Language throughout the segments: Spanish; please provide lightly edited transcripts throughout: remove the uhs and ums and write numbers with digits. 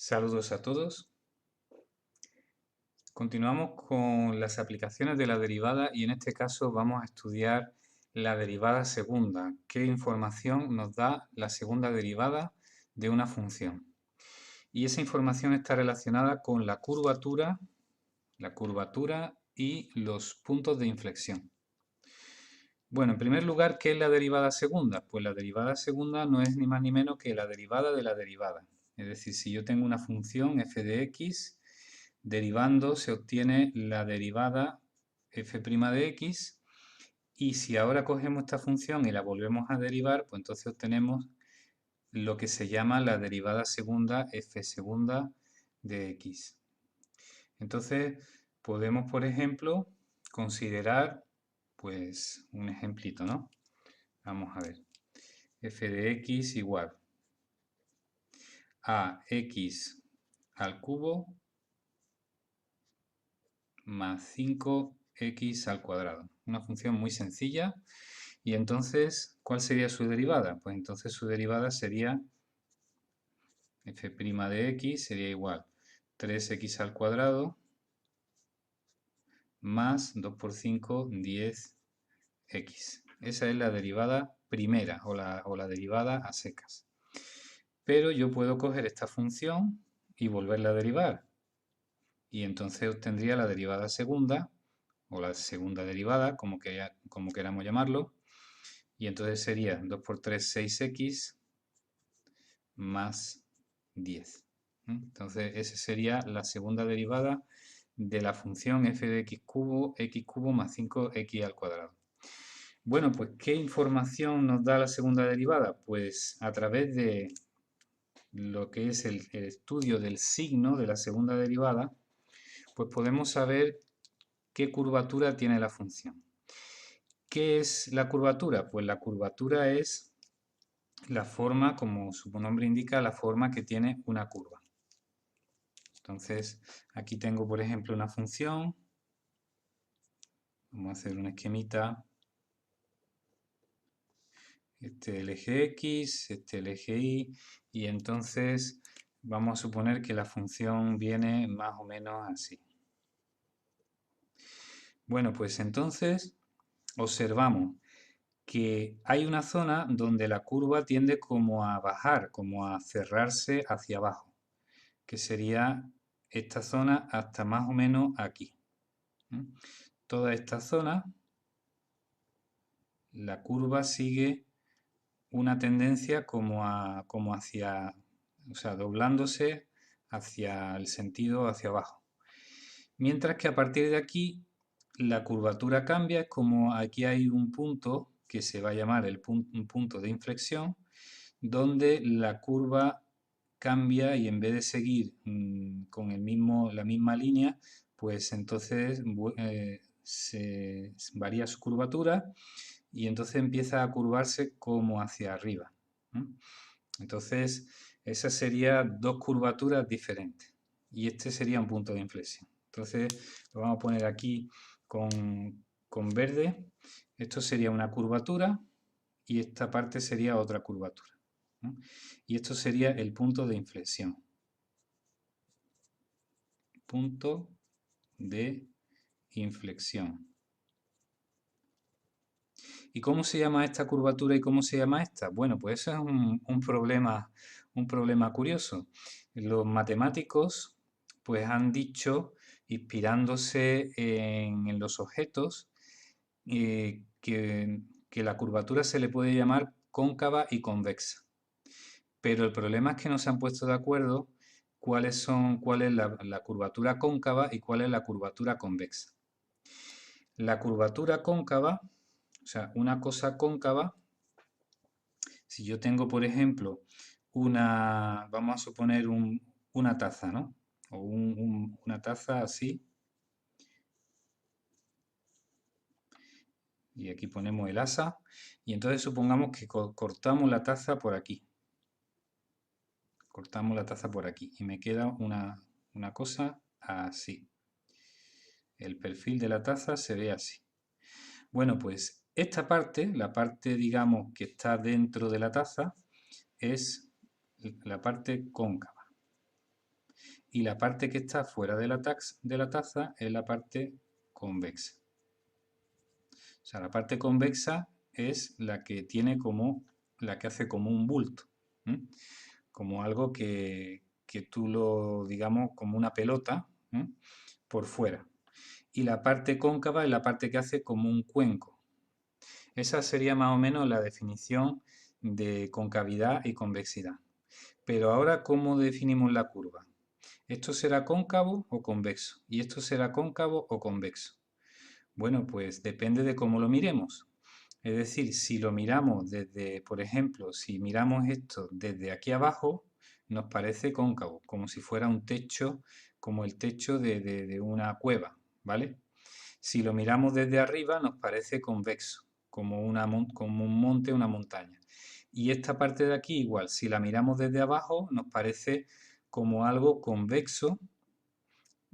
Saludos a todos. Continuamos con las aplicaciones de la derivada y en este caso vamos a estudiar la derivada segunda. ¿Qué información nos da la segunda derivada de una función? Y esa información está relacionada con la curvatura y los puntos de inflexión. Bueno, en primer lugar, ¿qué es la derivada segunda? Pues la derivada segunda no es ni más ni menos que la derivada de la derivada. Es decir, si yo tengo una función f de x, derivando se obtiene la derivada f' de x, y si ahora cogemos esta función y la volvemos a derivar, pues entonces obtenemos lo que se llama la derivada segunda f segunda de x. Entonces, podemos, por ejemplo, considerar pues un ejemplito, ¿no? Vamos a ver. F de x igual a x al cubo más 5x al cuadrado. Una función muy sencilla. Y entonces, ¿cuál sería su derivada? Pues entonces su derivada sería f' de x sería igual 3x al cuadrado más 2 por 5, 10x. Esa es la derivada primera o la derivada a secas. Pero yo puedo coger esta función y volverla a derivar. Y entonces obtendría la derivada segunda, o la segunda derivada, como queramos llamarlo. Y entonces sería 2 por 3, 6x, más 10. Entonces esa sería la segunda derivada de la función f de x cubo más 5x al cuadrado. Bueno, pues ¿qué información nos da la segunda derivada? Pues a través de lo que es el estudio del signo de la segunda derivada, pues podemos saber qué curvatura tiene la función. ¿Qué es la curvatura? Pues la curvatura es la forma, como su nombre indica, la forma que tiene una curva. Entonces, aquí tengo, por ejemplo, una función. Vamos a hacer un esquemita. Este el eje X, este el eje Y, y entonces vamos a suponer que la función viene más o menos así. Bueno, pues entonces observamos que hay una zona donde la curva tiende como a bajar, como a cerrarse hacia abajo, que sería esta zona hasta más o menos aquí. Toda esta zona, la curva sigue una tendencia como hacia, o sea, doblándose hacia el sentido hacia abajo. Mientras que a partir de aquí la curvatura cambia, es como aquí hay un punto que se va a llamar un punto de inflexión, donde la curva cambia y en vez de seguir con la misma línea, pues entonces se varía su curvatura y entonces empieza a curvarse como hacia arriba. Entonces, esas serían dos curvaturas diferentes y este sería un punto de inflexión. Entonces, lo vamos a poner aquí con verde. Esto sería una curvatura y esta parte sería otra curvatura. Y esto sería el punto de inflexión. Punto de inflexión. ¿Y cómo se llama esta curvatura y cómo se llama esta? Bueno, pues eso es un problema curioso. Los matemáticos pues han dicho, inspirándose en los objetos, que la curvatura se le puede llamar cóncava y convexa. Pero el problema es que no se han puesto de acuerdo cuál es la curvatura cóncava y cuál es la curvatura convexa. La curvatura cóncava, o sea, una cosa cóncava, si yo tengo, por ejemplo, vamos a suponer una taza, ¿no? O una taza así. Y aquí ponemos el asa. Y entonces supongamos que cortamos la taza por aquí. Cortamos la taza por aquí. Y me queda una cosa así. El perfil de la taza se ve así. Bueno, pues esta parte, la parte, digamos, que está dentro de la taza, es la parte cóncava. y la parte que está fuera de la taza es la parte convexa. O sea, la parte convexa es la que tiene la que hace como un bulto, ¿m? Como algo que tú lo, digamos, como una pelota, ¿m? Por fuera. Y la parte cóncava es la parte que hace como un cuenco. Esa sería más o menos la definición de concavidad y convexidad. Pero ahora, ¿cómo definimos la curva? ¿Esto será cóncavo o convexo? ¿Y esto será cóncavo o convexo? Bueno, pues depende de cómo lo miremos. Es decir, si lo miramos desde, por ejemplo, si miramos esto desde aquí abajo, nos parece cóncavo, como si fuera un techo, como el techo de una cueva, ¿vale? Si lo miramos desde arriba, nos parece convexo, como un monte, una montaña. Y esta parte de aquí igual, si la miramos desde abajo, nos parece como algo convexo,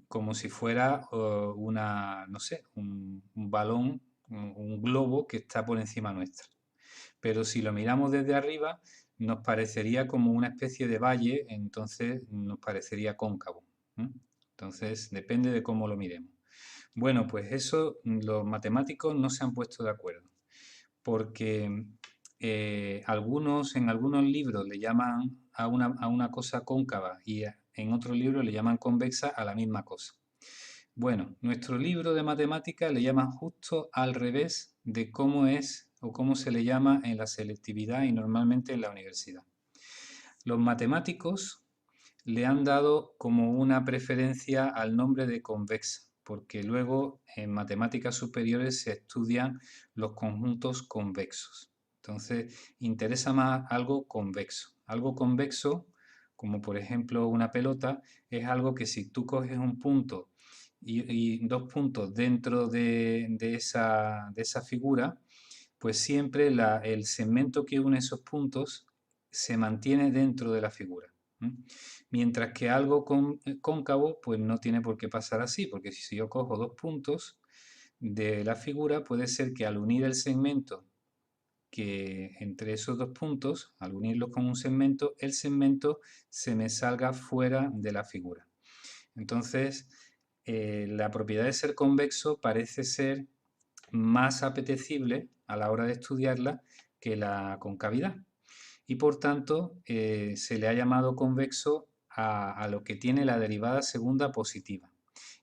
como si fuera no sé, un balón, un globo que está por encima nuestra. Pero si lo miramos desde arriba, nos parecería como una especie de valle, entonces nos parecería cóncavo. Entonces, depende de cómo lo miremos. Bueno, pues eso los matemáticos no se han puesto de acuerdo, porque en algunos libros le llaman a una cosa cóncava y en otros libros le llaman convexa a la misma cosa. Bueno, nuestro libro de matemáticas le llama justo al revés de cómo es o cómo se le llama en la selectividad y normalmente en la universidad. Los matemáticos le han dado como una preferencia al nombre de convexa, porque luego en matemáticas superiores se estudian los conjuntos convexos. Entonces, interesa más algo convexo. Algo convexo, como por ejemplo una pelota, es algo que si tú coges un punto y dos puntos dentro de esa figura, pues siempre el segmento que une esos puntos se mantiene dentro de la figura. Mientras que algo cóncavo, pues no tiene por qué pasar así, porque si yo cojo dos puntos de la figura, puede ser que al unir el segmento que entre esos dos puntos, al unirlos con un segmento, el segmento se me salga fuera de la figura. Entonces, la propiedad de ser convexo parece ser más apetecible a la hora de estudiarla que la concavidad. Y por tanto, se le ha llamado convexo a lo que tiene la derivada segunda positiva.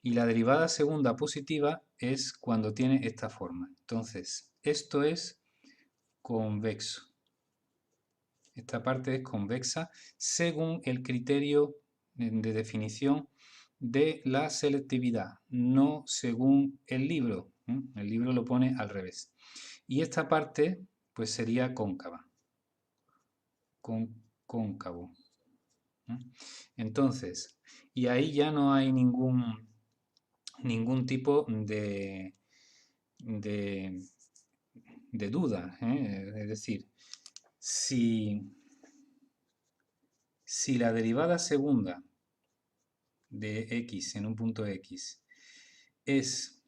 Y la derivada segunda positiva es cuando tiene esta forma. Entonces, esto es convexo. Esta parte es convexa según el criterio de definición de la selectividad, no según el libro. El libro lo pone al revés. Y esta parte, pues sería cóncava. Cóncavo. Entonces, y ahí ya no hay ningún tipo de duda. Es decir, si la derivada segunda de x en un punto x es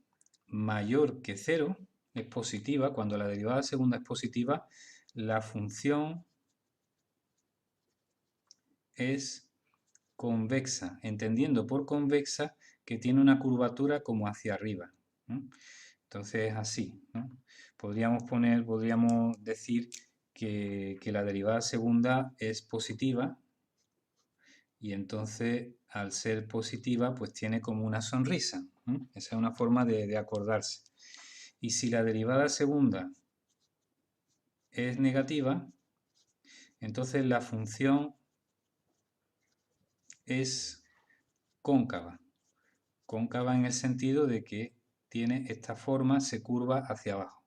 mayor que 0, es positiva, cuando la derivada segunda es positiva, la función es convexa, entendiendo por convexa que tiene una curvatura como hacia arriba. Entonces, así. Podríamos decir que la derivada segunda es positiva y entonces, al ser positiva, pues tiene como una sonrisa. Esa es una forma de acordarse. Y si la derivada segunda es negativa, entonces la función es cóncava. Cóncava en el sentido de que tiene esta forma, se curva hacia abajo.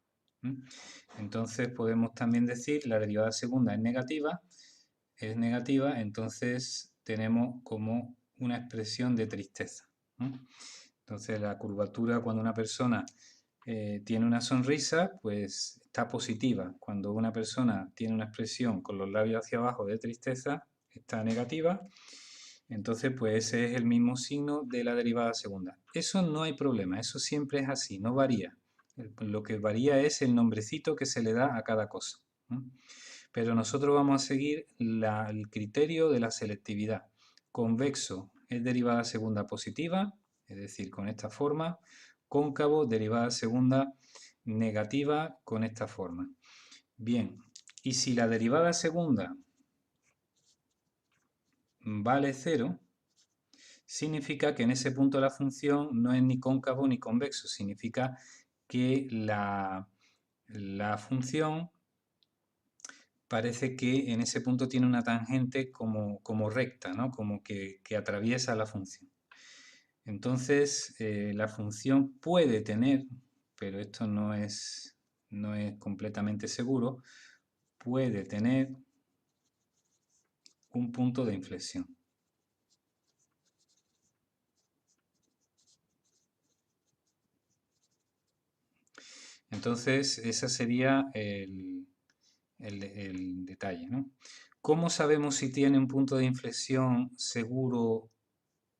Entonces podemos también decir la derivada segunda es negativa, entonces tenemos como una expresión de tristeza. Entonces la curvatura, cuando una persona tiene una sonrisa, pues está positiva. Cuando una persona tiene una expresión con los labios hacia abajo de tristeza, está negativa. Entonces, pues ese es el mismo signo de la derivada segunda. Eso no hay problema, eso siempre es así, no varía. Lo que varía es el nombrecito que se le da a cada cosa. Pero nosotros vamos a seguir el criterio de la selectividad. Convexo es derivada segunda positiva, es decir, con esta forma, cóncavo, derivada segunda negativa, con esta forma. Bien, y si la derivada segunda vale 0, significa que en ese punto la función no es ni cóncavo ni convexo, significa que la función parece que en ese punto tiene una tangente como recta, ¿no? Como que atraviesa la función. Entonces, la función puede tener, pero esto no es completamente seguro, puede tener un punto de inflexión. Entonces, ese sería el detalle, ¿no? ¿Cómo sabemos si tiene un punto de inflexión seguro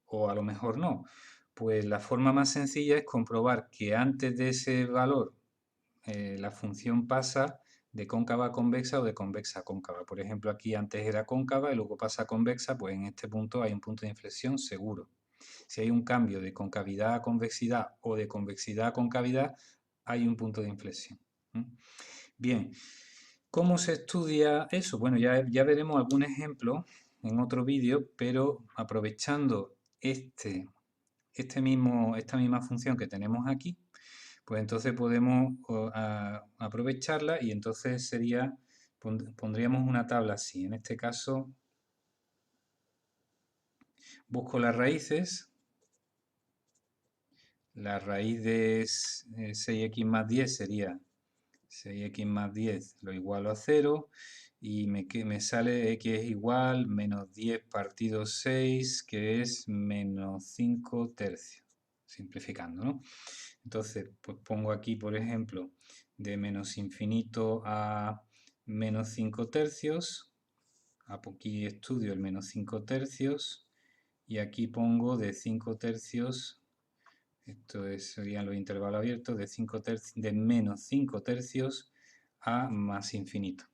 o a lo mejor no? Pues la forma más sencilla es comprobar que antes de ese valor la función pasa de cóncava a convexa o de convexa a cóncava. Por ejemplo, aquí antes era cóncava y luego pasa a convexa, pues en este punto hay un punto de inflexión seguro. Si hay un cambio de concavidad a convexidad o de convexidad a concavidad, hay un punto de inflexión. Bien, ¿cómo se estudia eso? Bueno, ya veremos algún ejemplo en otro vídeo, pero aprovechando esta misma función que tenemos aquí, pues entonces podemos aprovecharla y entonces pondríamos una tabla así. En este caso, busco las raíces. La raíz de 6x más 10 sería 6x más 10 lo igualo a 0 y me sale x es igual menos 10 partido 6, que es menos 5 tercios, simplificando, ¿no? Entonces, pues pongo aquí, por ejemplo, de menos infinito a menos 5 tercios. Aquí estudio el menos 5 tercios. Y aquí pongo de 5 tercios, esto serían los intervalos abiertos, de menos 5 tercios a más infinito.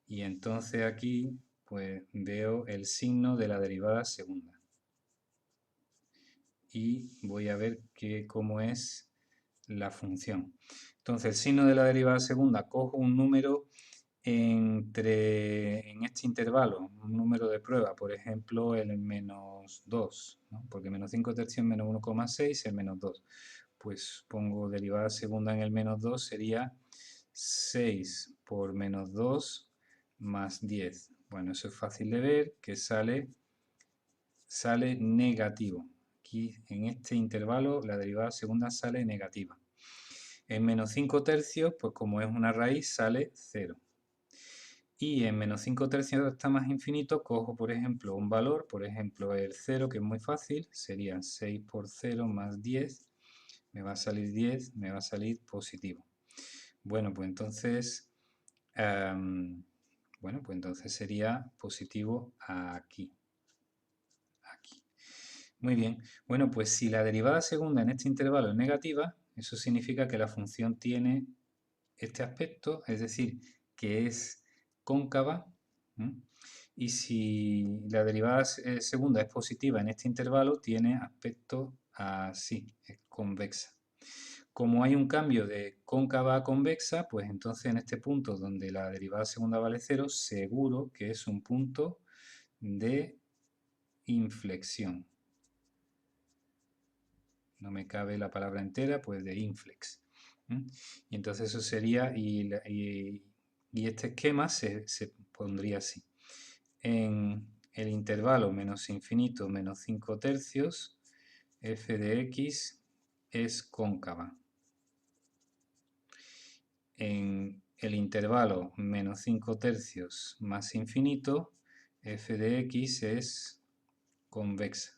Y entonces aquí, pues veo el signo de la derivada segunda. Y voy a ver cómo es la función. Entonces, el signo de la derivada segunda, cojo un número en este intervalo, un número de prueba, por ejemplo, el menos 2, ¿no? Porque menos 5 tercios menos 1,6 es menos 2. Pues pongo derivada segunda en el menos 2, sería 6 por menos 2 más 10. Bueno, eso es fácil de ver, que sale negativo. Aquí en este intervalo la derivada segunda sale negativa. En menos 5 tercios, pues como es una raíz, sale 0. Y en menos 5 tercios está más infinito, cojo por ejemplo un valor, por ejemplo el 0, que es muy fácil, sería 6 por 0 más 10, me va a salir 10, me va a salir positivo. Bueno, pues entonces, sería positivo aquí. Muy bien. Bueno, pues si la derivada segunda en este intervalo es negativa, eso significa que la función tiene este aspecto, es decir, que es cóncava. Y si la derivada segunda es positiva en este intervalo, tiene aspecto así, es convexa. Como hay un cambio de cóncava a convexa, pues entonces en este punto donde la derivada segunda vale 0, seguro que es un punto de inflexión. No me cabe la palabra entera, pues de inflex. Y entonces eso sería, y este esquema se pondría así. En el intervalo menos infinito menos 5 tercios, f de x es cóncava. En el intervalo menos 5 tercios más infinito, f de x es convexa.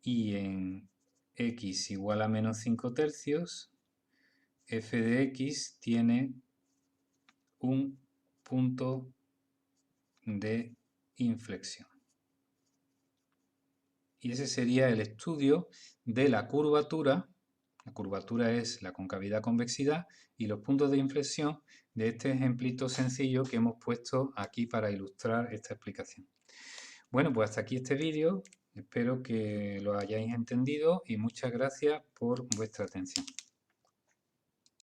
Y en x igual a menos 5 tercios, f de x tiene un punto de inflexión. Y ese sería el estudio de la curvatura. La curvatura es la concavidad-convexidad y los puntos de inflexión de este ejemplito sencillo que hemos puesto aquí para ilustrar esta explicación. Bueno, pues hasta aquí este vídeo. Espero que lo hayáis entendido y muchas gracias por vuestra atención.